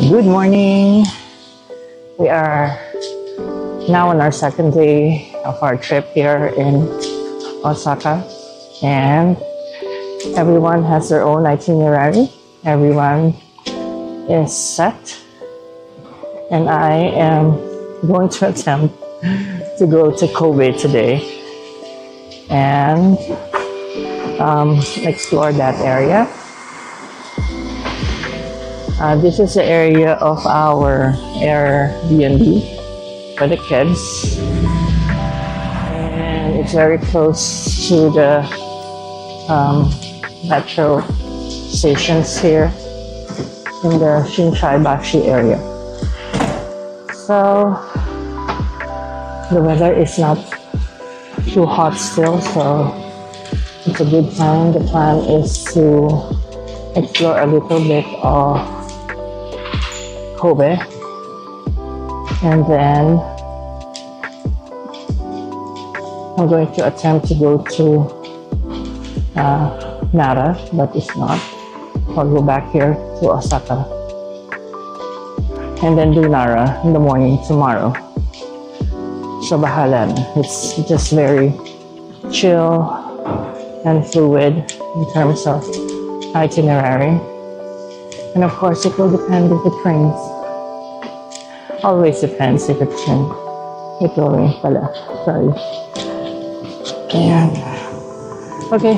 Good morning. We are now on our second day of our trip here in Osaka, and everyone has their own itinerary. Everyone is set, and I am going to attempt to go to Kobe today and explore that area. This is the area of our Airbnb for the kids, and it's very close to the metro stations here in the Shinsaibashi area. So the weather is not too hot still, so it's a good time. The plan is to explore a little bit of Kobe, and then I'm going to attempt to go to Nara, but if not, I'll go back here to Osaka and then do Nara in the morning tomorrow. So bahala na. It's just very chill and fluid in terms of itinerary, and of course it will depend if it rains. Always depends if it's rain. It will rain pala. Sorry. And okay,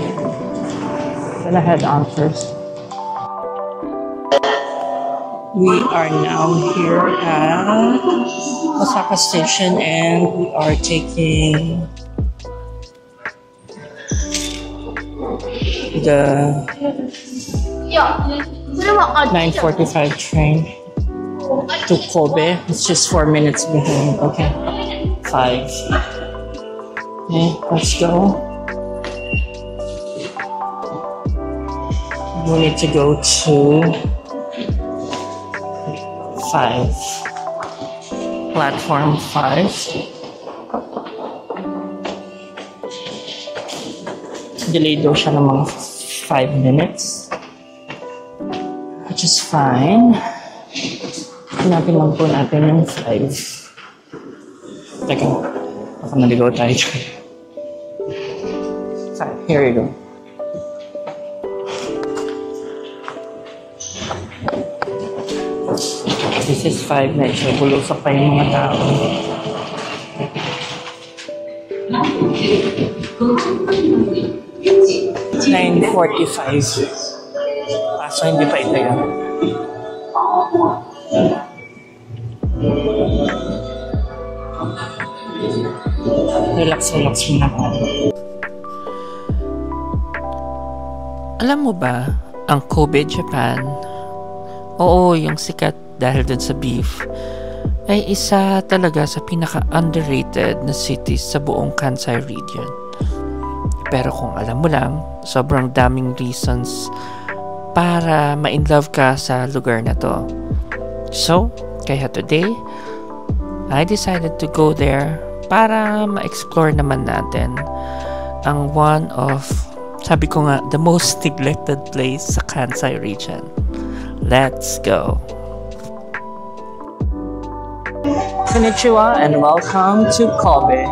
gonna head on first. We are now here at Osaka Station, and we are taking the 9:45 train to Kobe. It's just 4 minutes behind. Okay, 5. Okay, let's go. We need to go to 5. Platform 5. Delayed daw siya ng mga 5 minutes, which is fine. Hanapin lang po natin yung 5. Teka, baka naligaw tayo dyan. 5, here we go. This is 5, medyo bulusak pa yung mga tao. 9:45. Kaso hindi pa ito yan. Relax muna ako. Alam mo ba, ang Kobe, Japan, oo, yung sikat dahil dun sa beef, ay isa talaga sa pinaka-underrated na cities sa buong Kansai region. Pero kung alam mo lang, sobrang daming reasons para ma-inlove ka sa lugar na to. So, kaya today, I decided to go there para ma-explore naman natin ang one of, sabi ko nga, the most neglected place sa Kansai region. Let's go! Konnichiwa and welcome to Kobe.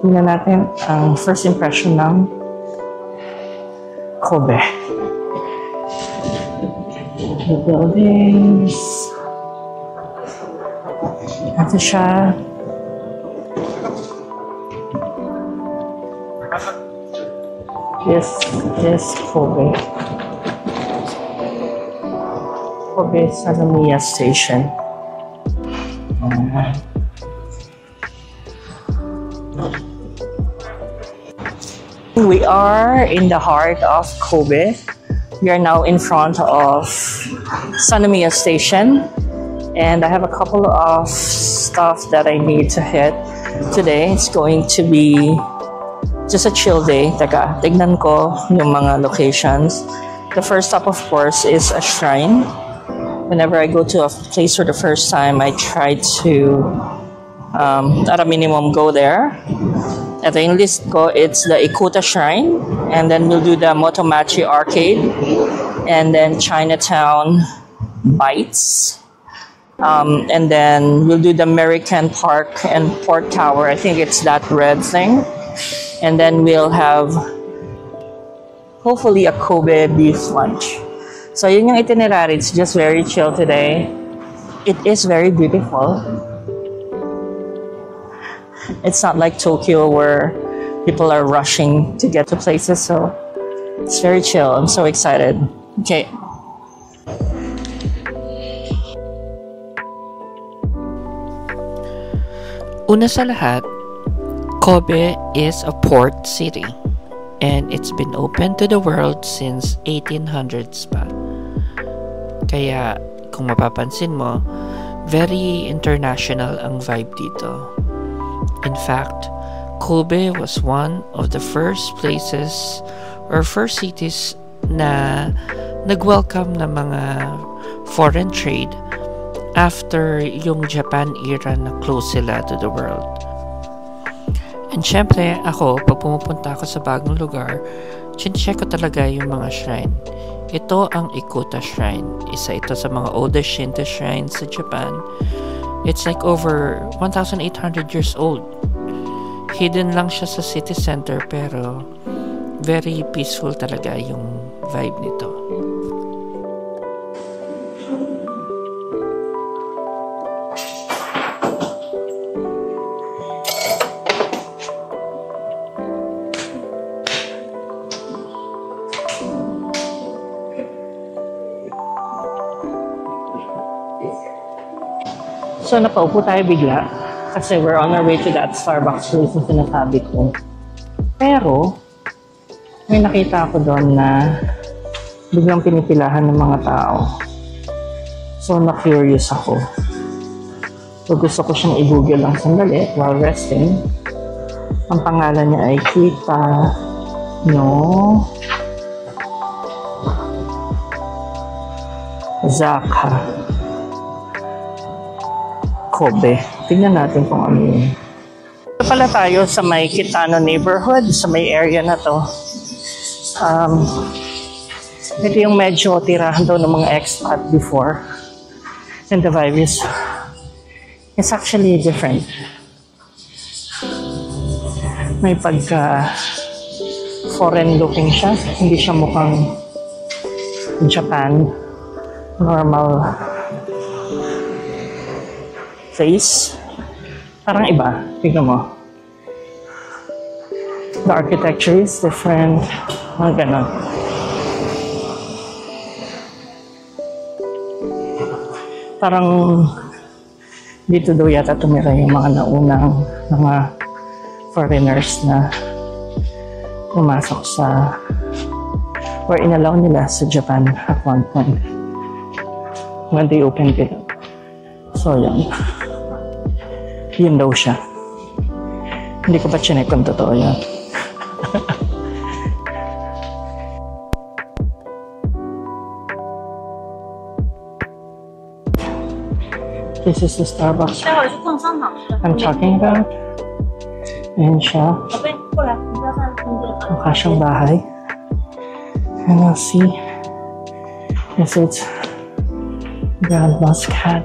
Tingnan natin ang first impression ng Kobe. The buildings. Ito siya. This is Kobe. Kobe Sannomiya Station. We are in the heart of Kobe. We are now in front of Sannomiya Station, and I have a couple of stuff that I need to hit today. It's going to be just a chill day. Teka, tignan ko yung mga locations. The first stop, of course, is a shrine. Whenever I go to a place for the first time, I try to, at a minimum, go there. Ito yung list ko. It's the Ikuta Shrine. And then we'll do the Motomachi Arcade. And then Chinatown Bites. And then we'll do the American Park and Port Tower. I think it's that red thing. And then we'll have hopefully a Kobe beef lunch. So yun yung itinerary. It's just very chill today. It is very beautiful. It's not like Tokyo where people are rushing to get to places. So it's very chill. I'm so excited. Okay. Una sa lahat, Kobe is a port city and it's been open to the world since 1800s pa. Kaya kung mapapansin mo, very international ang vibe dito. In fact, Kobe was one of the first places or first cities na nag-welcome ng mga foreign trade after yung Japan era na close sila to the world. And syempre, ako, pag pumupunta ako sa bagong lugar, check ko talaga yung mga shrine. Ito ang Ikuta Shrine. Isa ito sa mga oldest Shinto shrines sa Japan. It's like over 1,800 years old. Hidden lang siya sa city center pero very peaceful talaga yung vibe nito. So, napaupo tayo bigla kasi we're on our way to that Starbucks place na sinasabi ko. Pero, may nakita ako doon na biglang pinipilahan ng mga tao. So, na-curious ako. So, gusto ko siyang i-google lang sandali while resting. Ang pangalan niya ay Kita no Zaka Kobe. Tingnan natin kung ano yun. Ito pala tayo sa may Kitano neighborhood, sa may area na to. Ito yung medyo tirahan daw ng mga expat before. And the vibe is, it's actually different. May pagka foreign looking siya. Hindi siya mukhang Japan. Normal face. Parang iba. Tignan mo. The architecture is different. Mga ganon. Parang dito daw yata tumira yung mga naunang mga foreigners na pumasok sa or inalaw nila sa Japan at one point when they opened it up. So yan. Yun daw siya. Hindi ko pa chinek kung totoo yan. This is the Starbucks I'm talking about. Ayan siya. Mukha siyang bahay. And we'll see if it's Grand Muscat.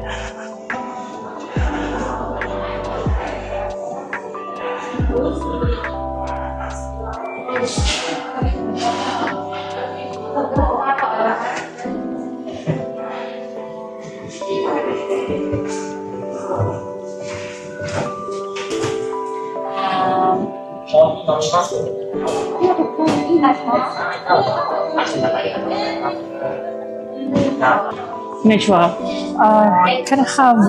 Konnichiwa. Can I have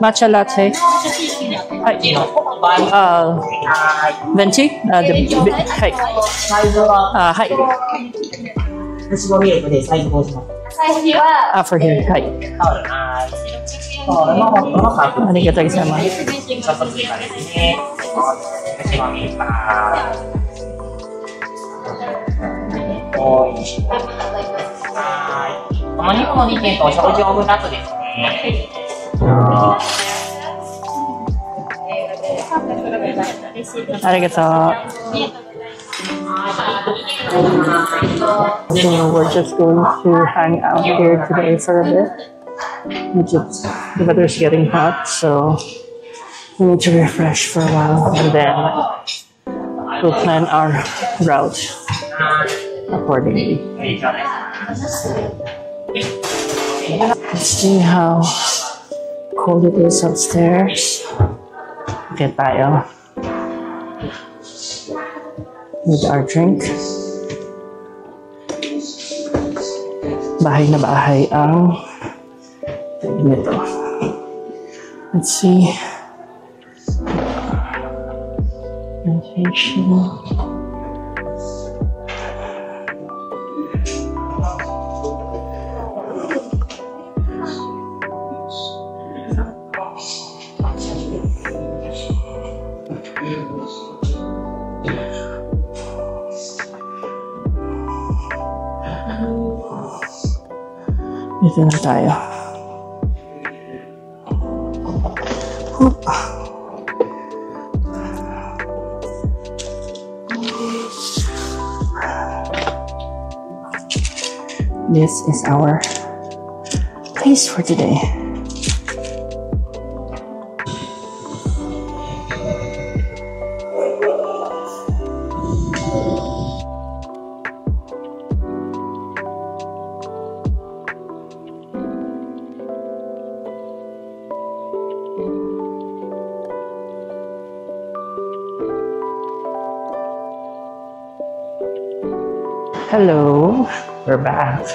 matcha latte? Venti? Hi. Hi. For here. Hi. Arigatou gozaimasu. お肉の2点とお食事オブナットですね。Arigato. So we're just going to hang out here today for a bit. The weather's getting hot, so we need to refresh for a while, and then we'll plan our route accordingly. Let's see how cold it is upstairs. Okay, tayo. With our drink. Bahay na bahay ang nito. Let's see. Meditation. Dito na tayo. Hoop. This is our place for today. Hello, we're back.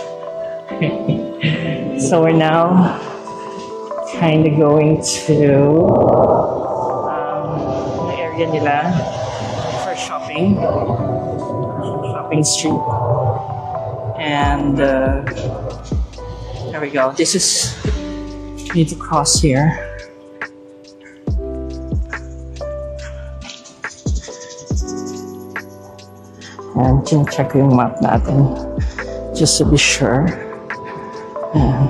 So we're now kind of going to the area nila for shopping street, and there we go. This is, need to cross here. And check yung map natin just to be sure. And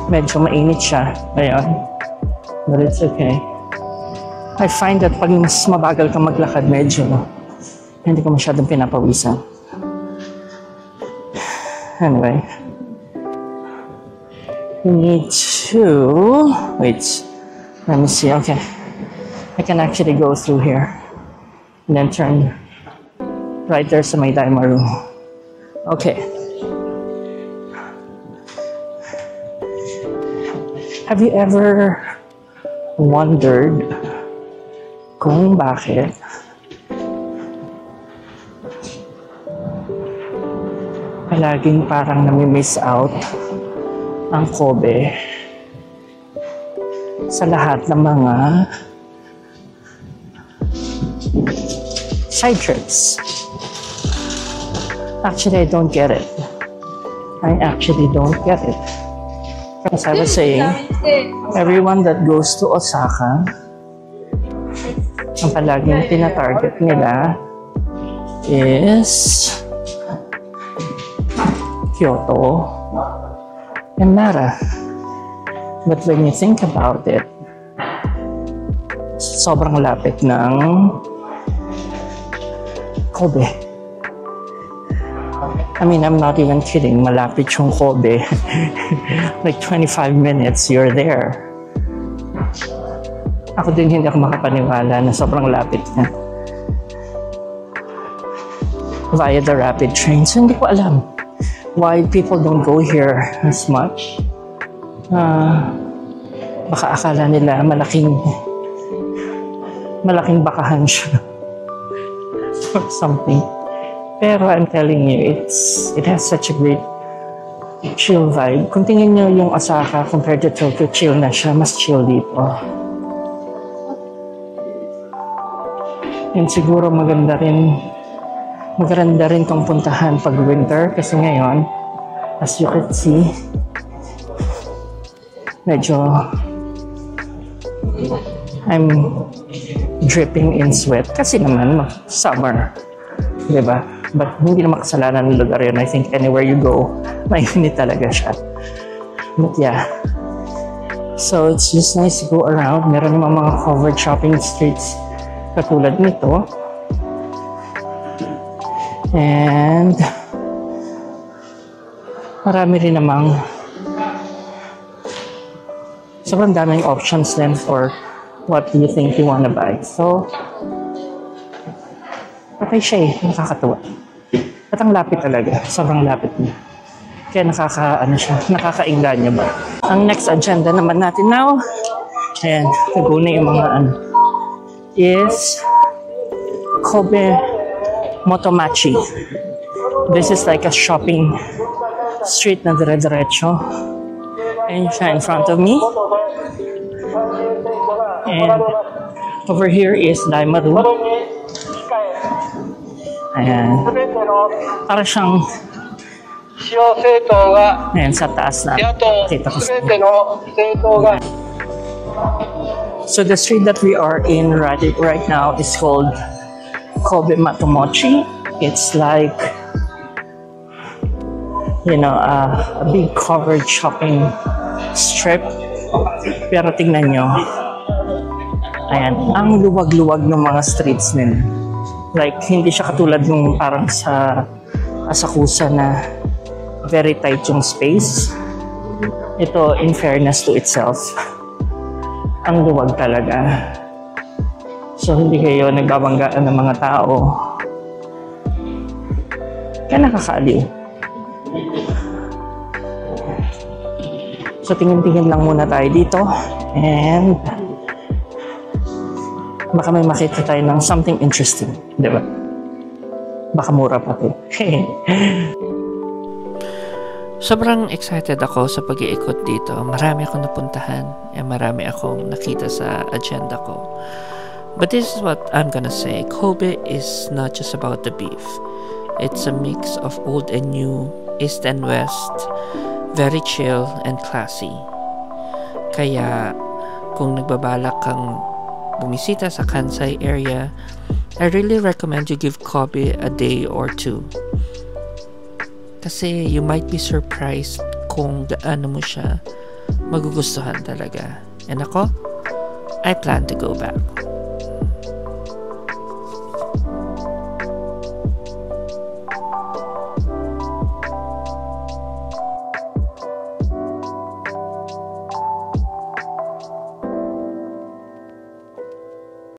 medyo mainit siya ngayon, but it's okay. I find that pag mas mabagal ka maglakad, medyo hindi ko masyadong pinapawisan. Anyway, we need to wait. Let me see. Okay, I can actually go through here and then turn right there sa may Daimaru. Okay. Have you ever wondered kung bakit palaging parang nami-miss out ang Kobe sa lahat ng mga side trips? Actually, I don't get it. I actually don't get it. As I was saying, everyone that goes to Osaka, ang palaging tina-target nila is Kyoto and Nara. But when you think about it, sobrang lapit ng Kobe. I mean, I'm not even kidding. Malapit yung Kobe. Like 25 minutes, you're there. Ako din hindi ako makapaniwala na sobrang lapit niya. Via the rapid train. So hindi ko alam why people don't go here as much. Baka akala nila malaking bakahan siya. Or something. Pero I'm telling you, it has such a great chill vibe. Kung tingin nyo yung Osaka compared to Tokyo, chill na siya. Mas chill dito. And siguro maganda rin tong puntahan pag winter. Kasi ngayon, as you can see, medyo I'm dripping in sweat. Kasi naman, summer. Diba? But hindi naman kasalanan ng lugar yun. I think anywhere you go, mainit talaga siya. But yeah, So it's just nice to go around. Meron naman mga covered shopping streets katulad nito. And marami rin namang sobrang daming options din for what do you think you wanna buy. So, okay siya eh. Nakakatuwa. At ang lapit talaga. Sobrang lapit niya. Kaya nakakainggan ba? Ang next agenda naman natin now, ayan, nago na yung mga is Kobe Motomachi. This is like a shopping street na dire-diretso. Ayan siya in front of me. And over here is Daimaru. Ayan. Para siyang ayan, sa taas na kita ko sa So the street that we are in right now is called Kobe Motomachi. It's like, you know, a big covered shopping strip. Pero tingnan nyo, ayan, ang luwag-luwag ng mga streets nila. Like, hindi siya katulad ng parang sa Asakusa na very tight yung space. Ito, in fairness to itself, ang luwag talaga. So, hindi kayo nagbabanggaan ng mga tao. Kaya nakakaaliw. So, tingin-tingin lang muna tayo dito. And baka may makita tayo ng something interesting. Diba? Baka mura pa ito. Sobrang excited ako sa pag-iikot dito. Marami akong napuntahan. Marami akong nakita sa agenda ko. But this is what I'm gonna say. Kobe is not just about the beef. It's a mix of old and new, east and west. Very chill and classy. Kaya kung nagbabalak kang bumisita sa Kansai area, I really recommend you give Kobe a day or two. Kasi you might be surprised kung gaano mo siya magugustuhan talaga. And ako, I plan to go back.